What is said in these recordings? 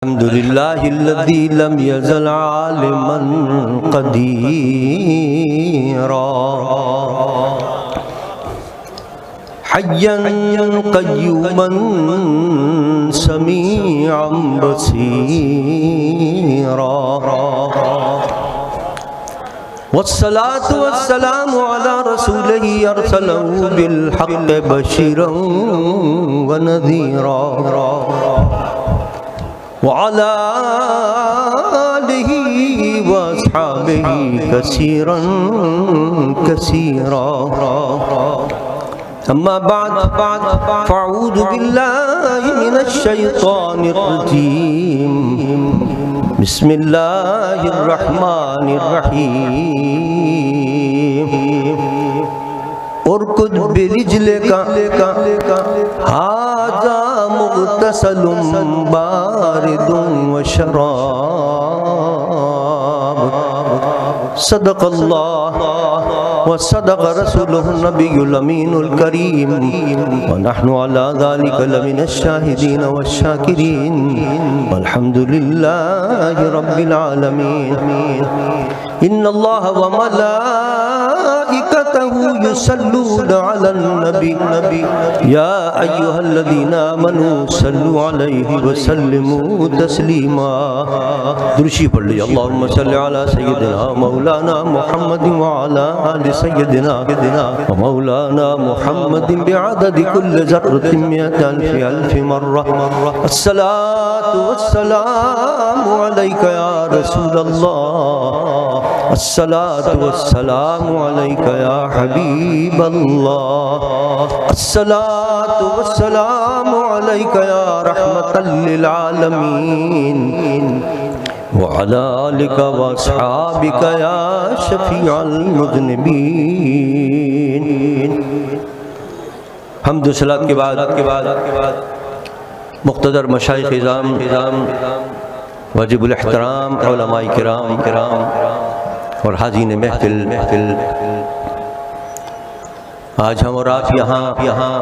الحمد لله الذي لم يزل عالما قديرا حيا قيوما سميعا بصيرا والصلاة والسلام على رسوله أرسله بالحق بشيرا ونذيرا وعلى آله وأصحابه كثيرا كثيرا أما بعد فأعوذ بالله من الشيطان الرجيم بسم الله الرحمن الرحيم اركض برجلك هذا مغتسل بارد وشراب صدق الله وصدق رسوله النبي الأمين الكريم ونحن على ذلك لمن الشاهدين والشاكرين والحمد لله رب العالمين إن الله وملائكته يصلون على النبي يا أيها الذين آمنوا صلوا عليه وسلموا تسليما درشی پڑھ لی اللهم صل على سيدنا مولانا محمد وعلى آل سيدنا ومولانا محمد بعدد كل ذرة مئة ألف مرة الصلاة والسلام عليك يا رسول الله الصلاة والسلام عليك يا حبيب الله الصلاة والسلام عليك يا رحمة للعالمين وعلى آلك وأصحابك يا شفيع المذنبين حمد و صلاۃ کے بعد مقتدر مشائخ اعظام واجب الاحترام علماء کرام اور حاضرین محفل آج ہم اور آپ یہاں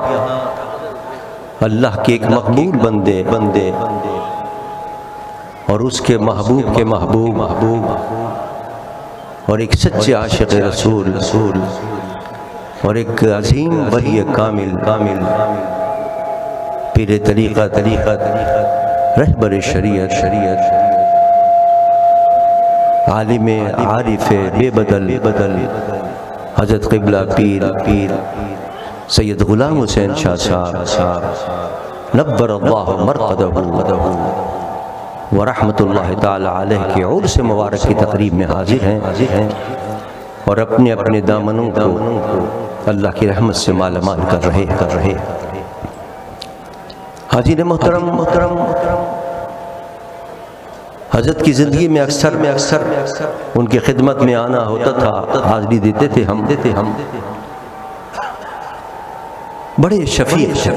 اللہ کے ایک مقبول بندے اور اس کے محبوب اور ایک سچے عاشق رسول اور ایک عظیم ولی کامل پیر طریقت رہبر شریعت عالم عارف بے بدل حضرت قبلہ پیر سید غلام حسین شاہ صاحب نبر اللہ مرقدہ ورحمۃ اللہ تعالی علیہ کے عرس مبارک کی تقریب میں حاضر ہیں اور اپنے دامنوں کو اللہ کی رحمت سے مالا مال کر رہے حاضر محترم حضرت کی زندگی میں اکثر ان کی خدمت میں آنا ہوتا تھا، حاضری دیتے تھے ہم بڑے شفیق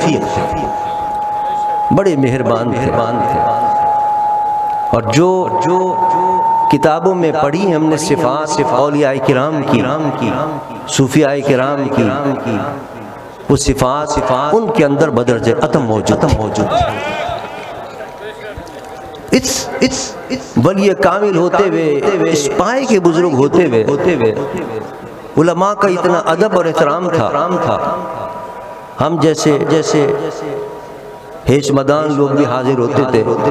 بڑے مہربان تھے اور جو کتابوں میں پڑھی ہم نے صفات اولیاء کرام کی صوفیاء کرام کی وہ صفات ان کے اندر بدرجہ اتم موجود ولی کامل ہوتے ہوئے اس پائے کے بزرگ ہوتے ہوئے علماء کا اتنا ادب اور احترام تھا ہم جیسے ہیچ مدان لوگ بھی حاضر ہوتے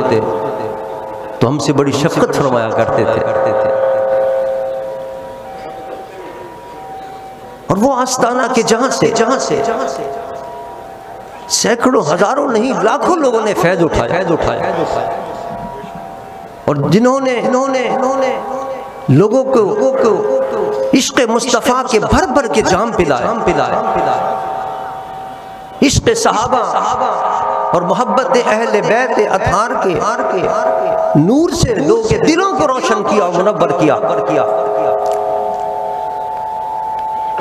تھے تو ہم سے بڑی شفقت فرمایا کرتے تھے اور وہ آستانہ کے جہاں سے سینکڑوں ہزاروں نہیں لاکھوں لوگوں نے فیض اٹھایا اور جنہوں نے لوگوں کو عشق مصطفیٰ کے بھر کے جام پلائے عشق صحابہ اور محبت اہل بیت اطہار کے نور سے لوگوں کے دلوں کو روشن کیا اور منور کیا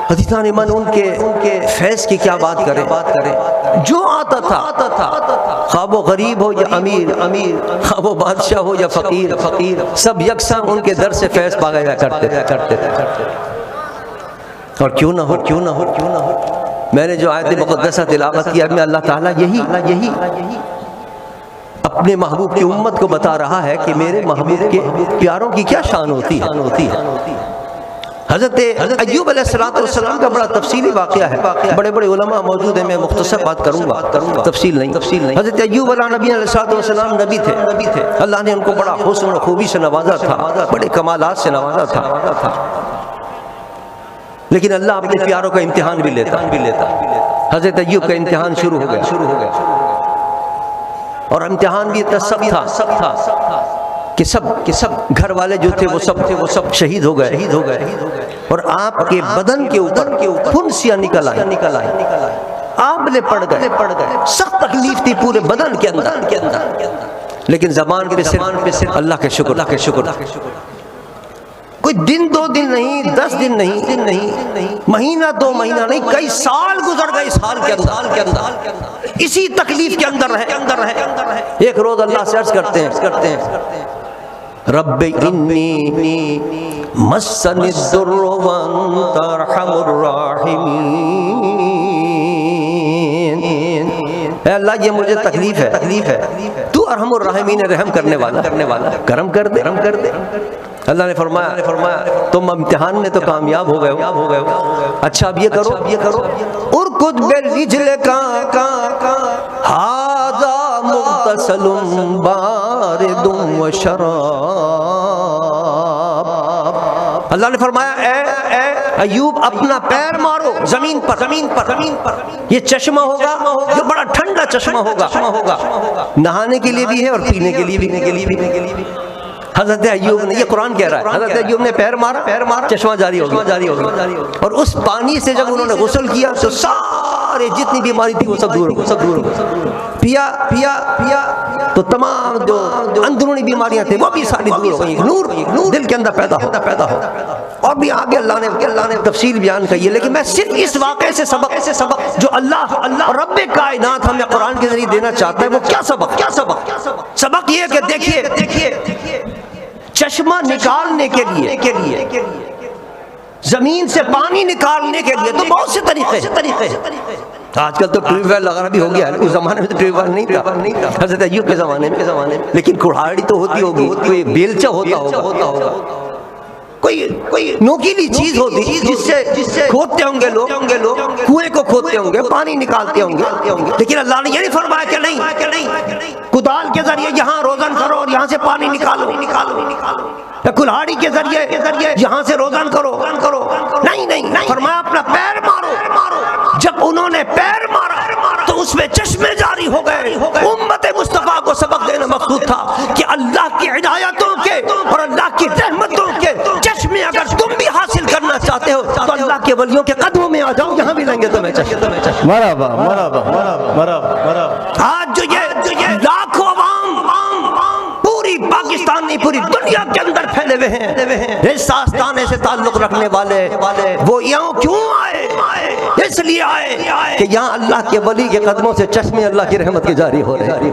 عزیزان ایمان ان کے فیض کی کیا بات کریں جو آتا تھا خواہ وہ غریب ہو یا امیر خواہ وہ بادشاہ ہو یا فقیر سب یکساں ان کے در سے فیض پایا کرتے تھے اور کیوں نہ ہو میں نے جو آیت مقدسہ تلاوت کیا میں اللہ تعالیٰ یہی اپنے محبوب کی امت کو بتا رہا ہے کہ میرے محبوب کے پیاروں کی کیا شان ہوتی ہے۔ حضرت ایوب علیہ السلام کا بڑا تفصیلی واقعہ ہے، بڑے بڑے علماء موجود ہیں، میں مختصر بات کروں گا، تفصیل نہیں۔ حضرت ایوب علیہ السلام نبی تھے، اللہ نے ان کو بڑا حسن و خوبی سے نوازا تھا، بڑے کمالات سے نوازا تھا، لیکن اللہ اپنے پیاروں کا امتحان بھی لیتا۔ حضرت ایوب کا امتحان شروع ہو گیا، اور امتحان بھی اتنا سخت تھا کہ سب گھر والے جو تھے وہ سب شہید ہو گئے، اور آپ کے بدن کے اوپر پھنسیاں نکل آئیں، آبلے پڑ گئے، سخت تکلیف تھی پورے بدن کے اندر، لیکن زبان پہ صرف اللہ کے شکر، کوئی دن 2 دن نہیں، 10 دن نہیں، مہینہ 2 مہینہ نہیں، کئی سال گزر گئے اس حال کے اندر، اسی تکلیف کے اندر رہے۔ ایک روز اللہ سے عرض کرتے ہیں، رب انی مسنی الضر وانت ارحم الراحمین، اے اللہ یہ مجھے تکلیف ہے، تو ارحم الراحمین، رحم کرنے والا، کرم کر دے۔ اللہ نے فرمایا تم امتحان میں تو کامیاب ہو گئے ہو، اچھا اب یہ کرو، ارکض برجلک ھذا مغتسل بارد وشراب، اللہ نے فرمایا اے ایوب اپنا پیر مارو زمین پر، یہ چشمہ ہوگا جو بڑا ٹھنڈا چشمہ ہوگا، نہانے کے لیے بھی ہے اور پینے کے لیے بھی۔ حضرت ایوب نے، یہ قرآن کہہ رہا ہے، حضرت ایوب نے پیر مارا، چشمہ جاری ہو گیا، اور اس پانی سے جب انہوں نے غسل کیا تو سارے جتنی بیماری تھی وہ سب دور ہو گئی، پیا تو تمام جو اندرونی بیماریاں تھیں وہ بھی ساری دور ہو گئی، نور دل کے اندر پیدا ہو۔ اور بھی آگے اللہ نے تفصیل بیان کی ہے، لیکن میں صرف اس واقعے سے سبق جو اللہ رب کائنات ہمیں قرآن کے ذریعے دینا چاہتا ہے وہ کیا سبق یہ کہ دیکھیے چشمہ نکالنے کے لیے، زمین سے پانی نکالنے کے لیے تو بہت سے طریقے ہیں۔ آج کل تو ٹیوب ویل وغیرہ بھی ہو گیا ہے، اس زمانے میں تو ٹیوب ویل نہیں تھا، حضرت ایوب کے زمانے میں، لیکن کڑھاڑی تو ہوتی ہوگی، کوئی بیلچہ ہوتا ہوگا، کوئی نوکیلی چیز ہوتی جس سے کھودتے ہوں گے لوگ، کنویں کو کھودتے ہوں گے، پانی نکالتے ہوں گے، لیکن اللہ نے یہ نہیں فرمایا کہ نہیں کدال کے ذریعے یہاں روزن کرو اور یہاں سے پانی نکالو، یا کلہاڑی کے ذریعے یہاں سے روزن کرو، نہیں، فرمایا اپنا پیر مارو۔ جب انہوں نے پیر مارا تو اس میں چشمے جاری ہو گئے۔ امت مصطفیٰ کو سبق دینا مقصود تھا کہ اللہ کی ہدایتوں کے اور اللہ کی رحمتوں کے چشمے اگر تم بھی حاصل کرنا چاہتے ہو تو اللہ کے ولیوں کے قدموں میں آ جاؤ، یہاں بھی لیں گے تمہیں چشمے۔ مرحبا۔ آج جو یہ لاکھوں عوام پوری پاکستان نہیں پوری دنیا کے اندر پھیلے ہوئے ہیں، اس آستانے سے تعلق رکھنے والے وہ یہاں کیوں آئے؟ اس لیے آئے کہ یہاں اللہ کے ولی کے قدموں سے چشمے اللہ کی رحمت کے جاری ہو رہے ہیں،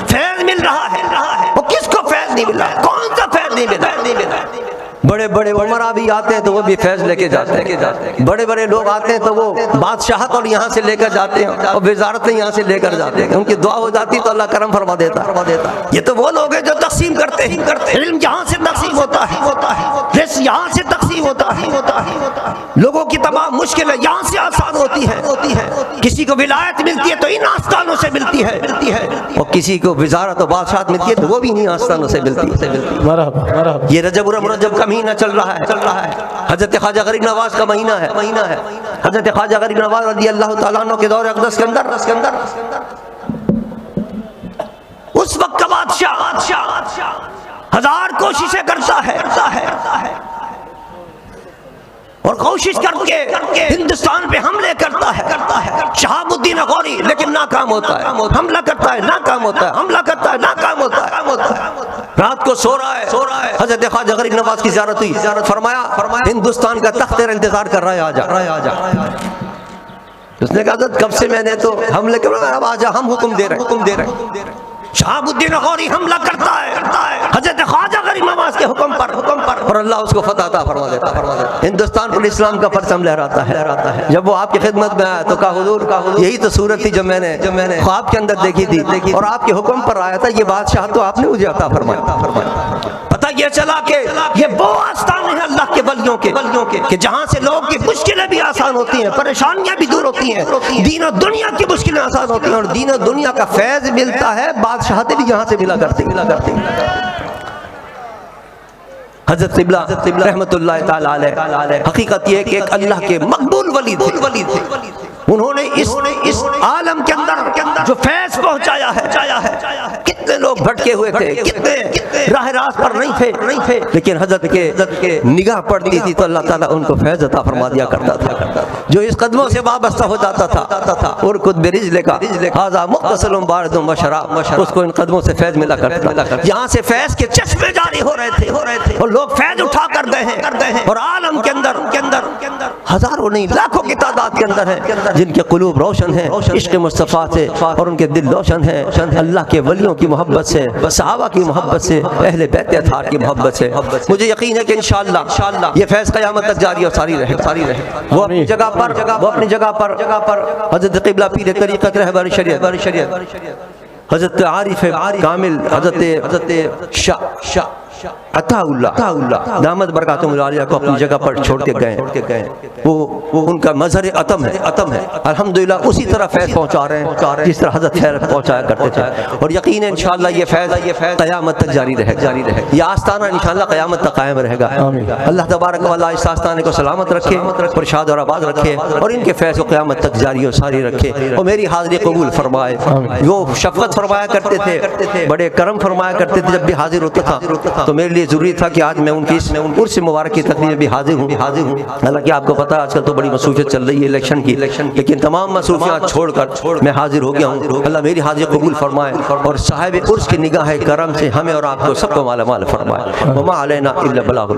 فیض مل رہا ہے۔ وہ کس کو فیض نہیں مل رہا؟ کون سا فیض نہیں مل رہا؟ بڑے عمرہ بھی آتے ہیں تو وہ بھی فیض لے کے جاتے ہیں، بڑے لوگ آتے ہیں تو وہ بادشاہت اور یہاں سے لے کر جاتے ہیں اور وزارتیں یہاں سے لے کر جاتے ہیں، ان کی دعا ہو جاتی تو اللہ کرم فرما دیتا۔ یہ تو وہ لوگ ہیں جو تقسیم کرتے ہیں، علم یہاں سے تقسیم ہوتا ہے، رزق یہاں سے تقسیم ہوتا ہے، لوگوں کی تمام مشکلیں یہاں سے آسان ہوتی ہے۔ کسی کو ولایت ملتی ہے تو ان آستانوں سے ملتی ہے، اور کسی کو وزارت و بادشاہت ملتی ہے تو وہ بھی انہیں آستانوں سے ملتی ہے۔ یہ رجب المرجب کا مہینہ چل رہا ہے، حضرت خواجہ غریب نواز کا مہینہ ہے۔ حضرت خواجہ غریب نواز رضی اللہ تعالیٰ عنہ کے دور اقدس کے اندر اس وقت کا بادشاہ ہزار کوششیں کرتا ہے اور کوشش کر کے ہندوستان پہ حملے کرتا ہے، شہاب الدین غوری، لیکن ناکام ہوتا ہے، حملہ کرتا ہے ناکام ہوتا ہے، حملہ کرتا ہے ناکام ہوتا ہے۔ رات کو سو رہا ہے، حضرت خواجہ غریب نواز کی زیارت ہوئی، فرمایا ہندوستان کا تخت تیرا انتظار کر رہا ہے، آ جا۔ اس نے کہا حضرت کب سے میں نے تو حملے کر رہا ہے، اب آ جا، ہم حکم دے رہے ہیں۔ شہاب الدین غوری حملہ کرتا ہے حضرت خواجہ غریب نواز کے حکم پر، اور اور اللہ اس کو فتح عطا فرما دیتا ہے۔ ہندوستان پر اسلام کا پرچم لہراتا ہے۔ جب وہ آپ کی خدمت میں آیا تو کہا حضور یہی تو صورت تھی جو میں نے خواب کے اندر دیکھی تھی اور آپ کے حکم پر آیا تھا، یہ بادشاہ تو آپ نے مجھے عطا فرمایا۔ پتہ یہ چلا کہ یہ وہ آستانے ہیں اللہ کے ولیوں کے کہ جہاں سے لوگوں کی مشکلیں بھی آسان ہوتی ہیں، پریشانیاں بھی دور ہوتی ہیں، دین و دنیا کی مشکلیں آسان ہوتی ہیں اور دین و دنیا کا فیض ملتا ہے، بادشاہتیں بھی یہاں سے ملا کرتی حضرت قبلہ رحمت اللہ تعالی علیہ حقیقت یہ کہ ایک اللہ کے مقبول ولی تھے، انہوں نے اس عالم کے اندر جو فیض پہنچایا ہے، کتنے لوگ بھٹکے ہوئے تھے، کتنے راہ راست پر نہیں تھے، لیکن حضرت کے نگاہ پڑتی تھی تو اللہ تعالیٰ ان کو فیض عطا فرما دیا کرتا تھا۔ جو اس قدموں سے وابستہ ہو جاتا تھا ارکض برجلک ھذا مغتسل بارد وشراب، اس کو ان قدموں سے فیض ملا کرتا تھا۔ یہاں سے فیض کے چشمے جاری ہو رہے تھے اور لوگ فیض اٹھا کر گئے ہیں اور عالم کے اندر ہزاروں نہیں لاکھوں کی تعداد کے اندر ہیں جن کے قلوب روشن ہیں عشق مصطفیٰ سے اور ان کے دل روشن ہیں اللہ کے ولیوں کی محبت سے، صحابہ کی محبت سے، اہل بیت اطہار کی محبت سے۔ مجھے یقین ہے کہ انشاءاللہ یہ فیض قیامت تک جاری اور ساری رہے۔ وہ اپنی جگہ پر حضرت قبلہ پیر طریقت رہبر شریعت حضرت عارف کامل حضرت عطا اللہ دامت برکاتہم العالیہ کو اپنی جگہ پر چھوڑ کے گئے، وہ ان کا مظہر عتم ہے۔ الحمدللہ اسی طرح فیض پہنچا رہے ہیں جس طرح حضرت خیر پہنچایا کرتے تھے، اور یقین ہے انشاءاللہ یہ فیض قیامت تک جاری رہے گا، یہ آستانہ انشاءاللہ قیامت تک قائم رہے گا۔ اللہ تبارک و تعالیٰ اس آستانے کو سلامت رکھے، پرشاد اور آباد رکھے اور ان کے فیض کو قیامت تک جاری اور ساری رکھے، اور میری حاضری قبول فرمائے۔ وہ شفقت فرمایا کرتے تھے، بڑے کرم فرمایا کرتے تھے، جب بھی حاضر ہوتا تھا تو میرے لیے ضروری تھا کہ آج میں ان کی اس عرس مبارک کی تقریب میں بھی حاضر ہوں۔ حالانکہ آپ کو پتہ ہے آج کل تو بڑی مصروفیت چل رہی ہے الیکشن کی، لیکن تمام مصروفیات چھوڑ کر میں حاضر ہو گیا ہوں۔ اللہ میری حاضری قبول فرمائے اور صاحب عرس کی نگاہ کرم سے ہمیں اور آپ کو سب کو مالا مال فرمائے۔ وما علینا الا البلاغ۔